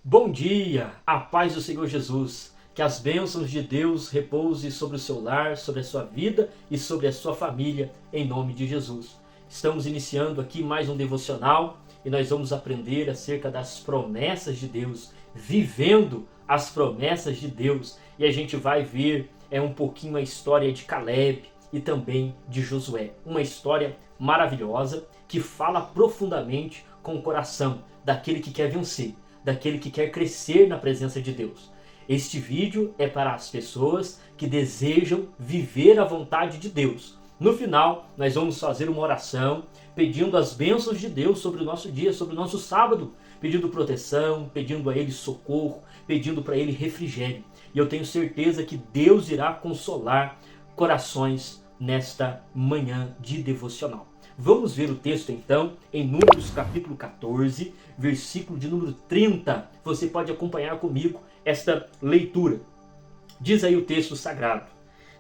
Bom dia, a paz do Senhor Jesus, que as bênçãos de Deus repousem sobre o seu lar, sobre a sua vida e sobre a sua família, em nome de Jesus. Estamos iniciando aqui mais um devocional e nós vamos aprender acerca das promessas de Deus, vivendo as promessas de Deus. E a gente vai ver um pouquinho a história de Caleb e também de Josué. Uma história maravilhosa que fala profundamente com o coração daquele que quer vencer, daquele que quer crescer na presença de Deus. Este vídeo é para as pessoas que desejam viver a vontade de Deus. No final, nós vamos fazer uma oração pedindo as bênçãos de Deus sobre o nosso dia, sobre o nosso sábado, pedindo proteção, pedindo a Ele socorro, pedindo para Ele refrigério. E eu tenho certeza que Deus irá consolar corações nesta manhã de devocional. Vamos ver o texto então em Números capítulo 14, versículo de número 30. Você pode acompanhar comigo esta leitura. Diz aí o texto sagrado: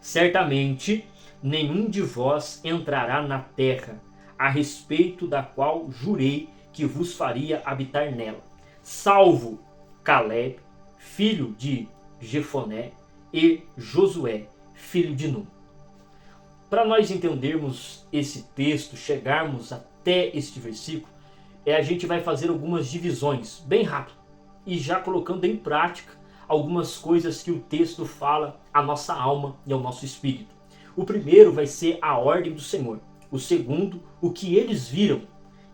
certamente nenhum de vós entrará na terra, a respeito da qual jurei que vos faria habitar nela, salvo Caleb, filho de Jefoné, e Josué, filho de Nun. Para nós entendermos esse texto, chegarmos até este versículo, a gente vai fazer algumas divisões, bem rápido, e já colocando em prática algumas coisas que o texto fala à nossa alma e ao nosso espírito. O primeiro vai ser a ordem do Senhor. O segundo, o que eles viram.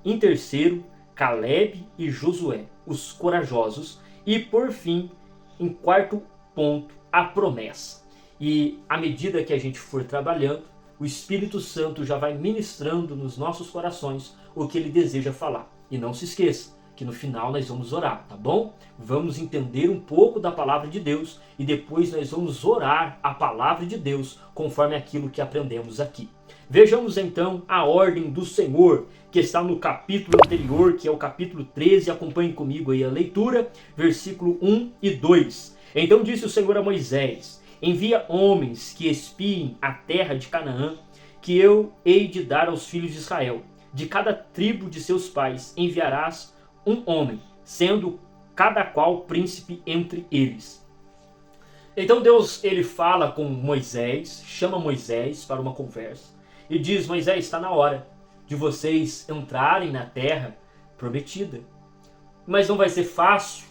Em terceiro, Caleb e Josué, os corajosos. E por fim, em quarto ponto, a promessa. E à medida que a gente for trabalhando, o Espírito Santo já vai ministrando nos nossos corações o que ele deseja falar. E não se esqueça que no final nós vamos orar, tá bom? Vamos entender um pouco da palavra de Deus e depois nós vamos orar a palavra de Deus conforme aquilo que aprendemos aqui. Vejamos então a ordem do Senhor, que está no capítulo anterior, que é o capítulo 13. Acompanhe comigo aí a leitura, versículo 1 e 2. Então disse o Senhor a Moisés: envia homens que espiem a terra de Canaã, que eu hei de dar aos filhos de Israel. De cada tribo de seus pais enviarás um homem, sendo cada qual príncipe entre eles. Então Deus ele fala com Moisés, chama Moisés para uma conversa e diz: Moisés, está na hora de vocês entrarem na terra prometida. Mas não vai ser fácil,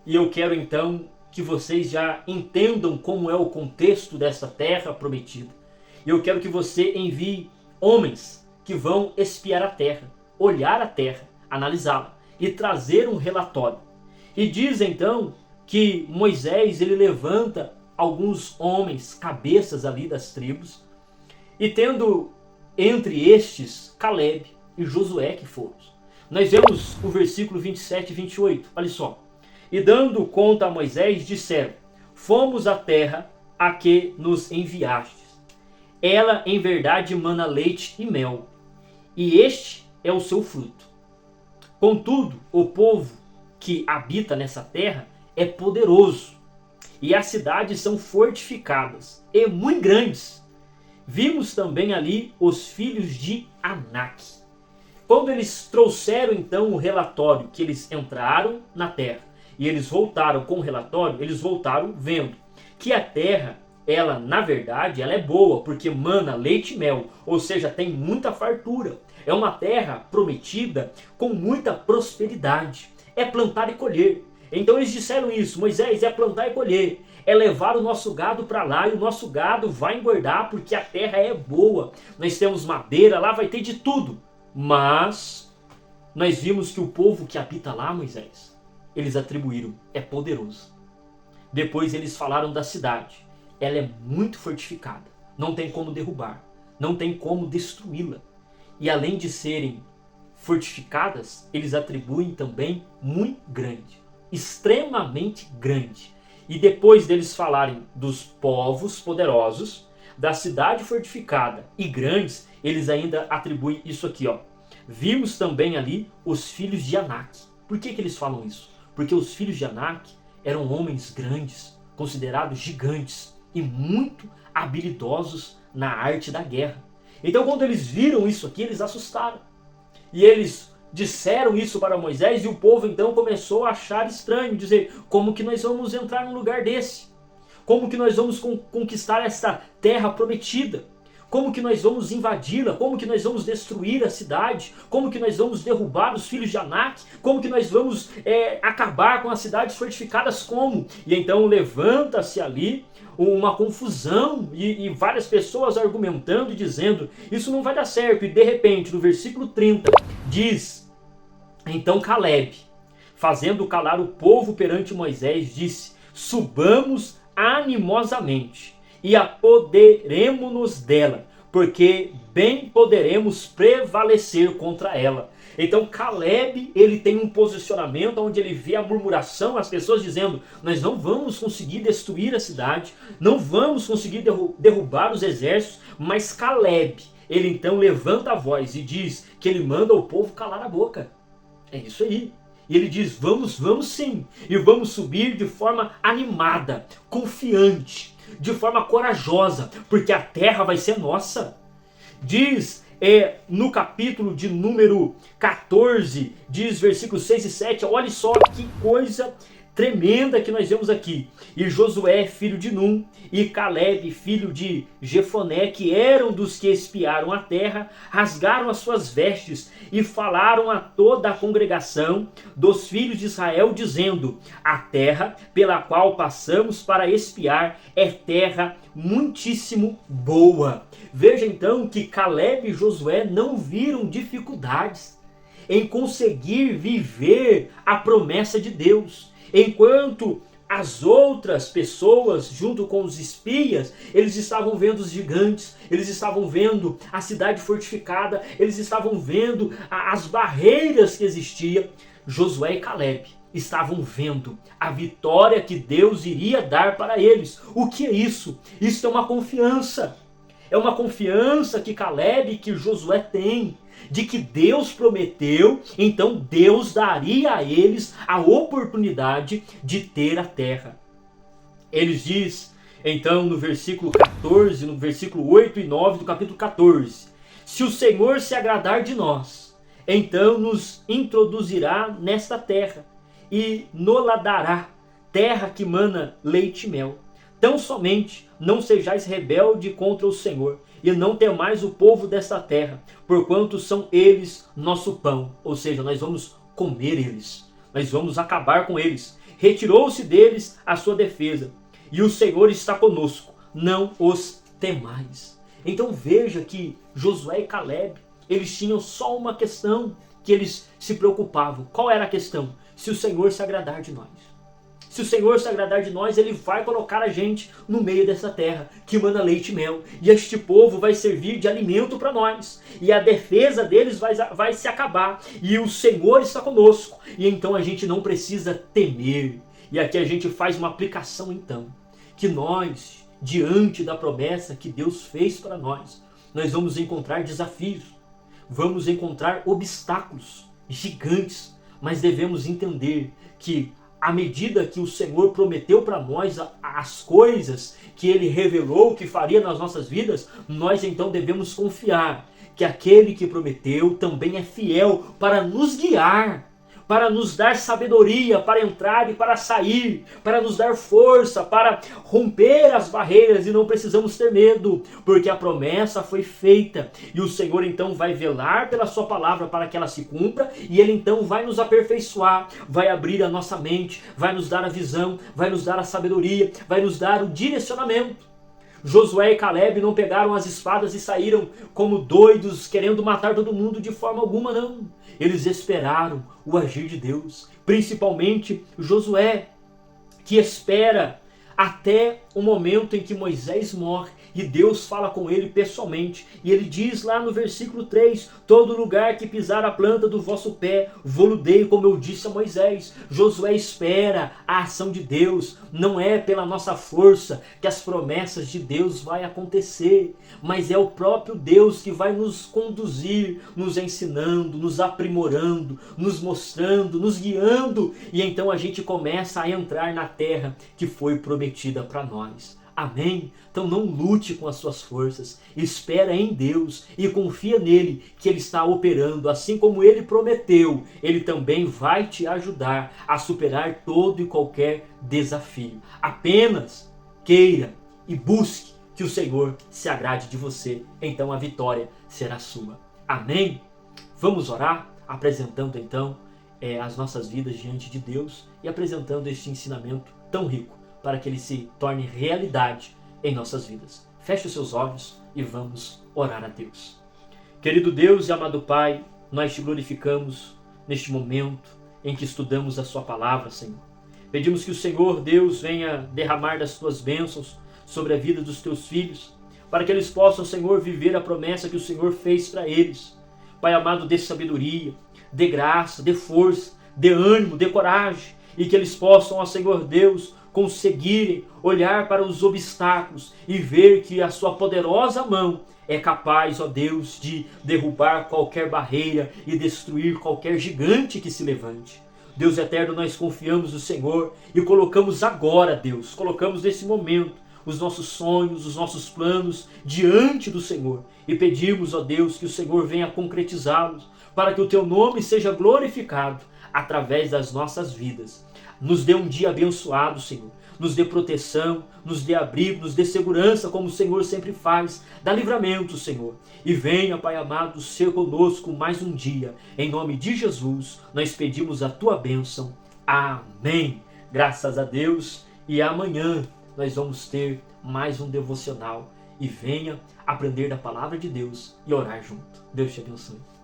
e eu quero então que vocês já entendam como é o contexto dessa terra prometida. Eu quero que você envie homens que vão espiar a terra, olhar a terra, analisá-la e trazer um relatório. E diz então que Moisés ele levanta alguns homens, cabeças ali das tribos, e tendo entre estes Caleb e Josué que foram. Nós vemos o versículo 27 e 28, olha só. E dando conta a Moisés, disseram: fomos à terra a que nos enviastes. Ela em verdade mana leite e mel, e este é o seu fruto. Contudo, o povo que habita nessa terra é poderoso, e as cidades são fortificadas e muito grandes. Vimos também ali os filhos de Anak. Quando eles trouxeram então o relatório que eles entraram na terra, e eles voltaram com o relatório, eles voltaram vendo que a terra, ela na verdade, ela é boa, porque mana leite e mel, ou seja, tem muita fartura. É uma terra prometida com muita prosperidade. É plantar e colher. Então eles disseram isso: Moisés, é plantar e colher. É levar o nosso gado para lá e o nosso gado vai engordar porque a terra é boa. Nós temos madeira, lá vai ter de tudo. Mas nós vimos que o povo que habita lá, Moisés, eles atribuíram, é poderoso. Depois eles falaram da cidade. Ela é muito fortificada. Não tem como derrubar. Não tem como destruí-la. E além de serem fortificadas, eles atribuem também muito grande. Extremamente grande. E depois deles falarem dos povos poderosos, da cidade fortificada e grandes, eles ainda atribuem isso aqui, ó. Vimos também ali os filhos de Anak. Por que eles falam isso? Porque os filhos de Anak eram homens grandes, considerados gigantes e muito habilidosos na arte da guerra. Então quando eles viram isso aqui, eles assustaram. E eles disseram isso para Moisés e o povo então começou a achar estranho, dizer, como que nós vamos entrar num lugar desse? Como que nós vamos conquistar essa terra prometida? Como que nós vamos invadi-la? Como que nós vamos destruir a cidade? Como que nós vamos derrubar os filhos de Anak? Como que nós vamos acabar com as cidades fortificadas? Como? E então levanta-se ali uma confusão e várias pessoas argumentando e dizendo, isso não vai dar certo. E de repente, no versículo 30, diz, então Caleb, fazendo calar o povo perante Moisés, disse, subamos animosamente e apoderemo-nos dela, porque bem poderemos prevalecer contra ela. Então Caleb, ele tem um posicionamento onde ele vê a murmuração, as pessoas dizendo, nós não vamos conseguir destruir a cidade, não vamos conseguir derrubar os exércitos, mas Caleb, ele então levanta a voz e diz que ele manda o povo calar a boca. É isso aí. E ele diz, vamos sim, e vamos subir de forma animada, confiante, de forma corajosa, porque a terra vai ser nossa. Diz no capítulo de número 14, diz versículos 6 e 7, olha só que coisa tremenda que nós vemos aqui. E Josué, filho de Num, e Caleb, filho de Jefoné, que eram dos que espiaram a terra, rasgaram as suas vestes e falaram a toda a congregação dos filhos de Israel, dizendo, a terra pela qual passamos para espiar é terra muitíssimo boa. Veja então que Caleb e Josué não viram dificuldades em conseguir viver a promessa de Deus. Enquanto as outras pessoas, junto com os espias, eles estavam vendo os gigantes, eles estavam vendo a cidade fortificada, eles estavam vendo as barreiras que existiam. Josué e Caleb estavam vendo a vitória que Deus iria dar para eles. O que é isso? Isso é uma confiança. É uma confiança que Caleb e que Josué têm, de que Deus prometeu, então Deus daria a eles a oportunidade de ter a terra. Eles diz, então no versículo 14, no versículo 8 e 9 do capítulo 14, se o Senhor se agradar de nós, então nos introduzirá nesta terra e nos dará terra que mana leite e mel. Tão somente não sejais rebelde contra o Senhor, e não temais o povo desta terra, porquanto são eles nosso pão. Ou seja, nós vamos comer eles, nós vamos acabar com eles. Retirou-se deles a sua defesa, e o Senhor está conosco, não os temais. Então veja que Josué e Caleb, eles tinham só uma questão que eles se preocupavam. Qual era a questão? Se o Senhor se agradar de nós. Se o Senhor se agradar de nós, Ele vai colocar a gente no meio dessa terra, que mana leite e mel. E este povo vai servir de alimento para nós. E a defesa deles vai se acabar. E o Senhor está conosco. E então a gente não precisa temer. E aqui a gente faz uma aplicação então. Que nós, diante da promessa que Deus fez para nós, nós vamos encontrar desafios. Vamos encontrar obstáculos gigantes. Mas devemos entender que à medida que o Senhor prometeu para nós as coisas que Ele revelou que faria nas nossas vidas, nós então devemos confiar que aquele que prometeu também é fiel para nos guiar, para nos dar sabedoria, para entrar e para sair, para nos dar força, para romper as barreiras, e não precisamos ter medo, porque a promessa foi feita, e o Senhor então vai velar pela sua palavra para que ela se cumpra, e Ele então vai nos aperfeiçoar, vai abrir a nossa mente, vai nos dar a visão, vai nos dar a sabedoria, vai nos dar o direcionamento. Josué e Caleb não pegaram as espadas e saíram como doidos, querendo matar todo mundo de forma alguma, não. Eles esperaram o agir de Deus, principalmente Josué, que espera até o momento em que Moisés morre e Deus fala com ele pessoalmente. E ele diz lá no versículo 3, todo lugar que pisar a planta do vosso pé, vou-lo dei, como eu disse a Moisés. Josué espera a ação de Deus. Não é pela nossa força que as promessas de Deus vai acontecer, mas é o próprio Deus que vai nos conduzir, nos ensinando, nos aprimorando, nos mostrando, nos guiando. E então a gente começa a entrar na terra que foi prometida para nós. Amém? Então não lute com as suas forças, espera em Deus e confia nele, que ele está operando, assim como ele prometeu, ele também vai te ajudar a superar todo e qualquer desafio. Apenas queira e busque que o Senhor se agrade de você, então a vitória será sua. Amém? Vamos orar, apresentando então as nossas vidas diante de Deus e apresentando este ensinamento tão rico para que ele se torne realidade em nossas vidas. Feche os seus olhos e vamos orar a Deus. Querido Deus e amado Pai, nós te glorificamos neste momento em que estudamos a sua palavra, Senhor. Pedimos que o Senhor, Deus, venha derramar das tuas bênçãos sobre a vida dos teus filhos, para que eles possam, Senhor, viver a promessa que o Senhor fez para eles. Pai amado, dê sabedoria, dê graça, dê força, dê ânimo, dê coragem, e que eles possam, ó Senhor Deus, conseguirem olhar para os obstáculos e ver que a sua poderosa mão é capaz, ó Deus, de derrubar qualquer barreira e destruir qualquer gigante que se levante. Deus eterno, nós confiamos no Senhor e colocamos agora, Deus, colocamos nesse momento os nossos sonhos, os nossos planos diante do Senhor e pedimos, ó Deus, que o Senhor venha concretizá-los para que o teu nome seja glorificado através das nossas vidas. Nos dê um dia abençoado, Senhor. Nos dê proteção, nos dê abrigo, nos dê segurança, como o Senhor sempre faz. Dá livramento, Senhor. E venha, Pai amado, ser conosco mais um dia. Em nome de Jesus, nós pedimos a tua bênção. Amém. Graças a Deus. E amanhã nós vamos ter mais um devocional. E venha aprender da palavra de Deus e orar junto. Deus te abençoe.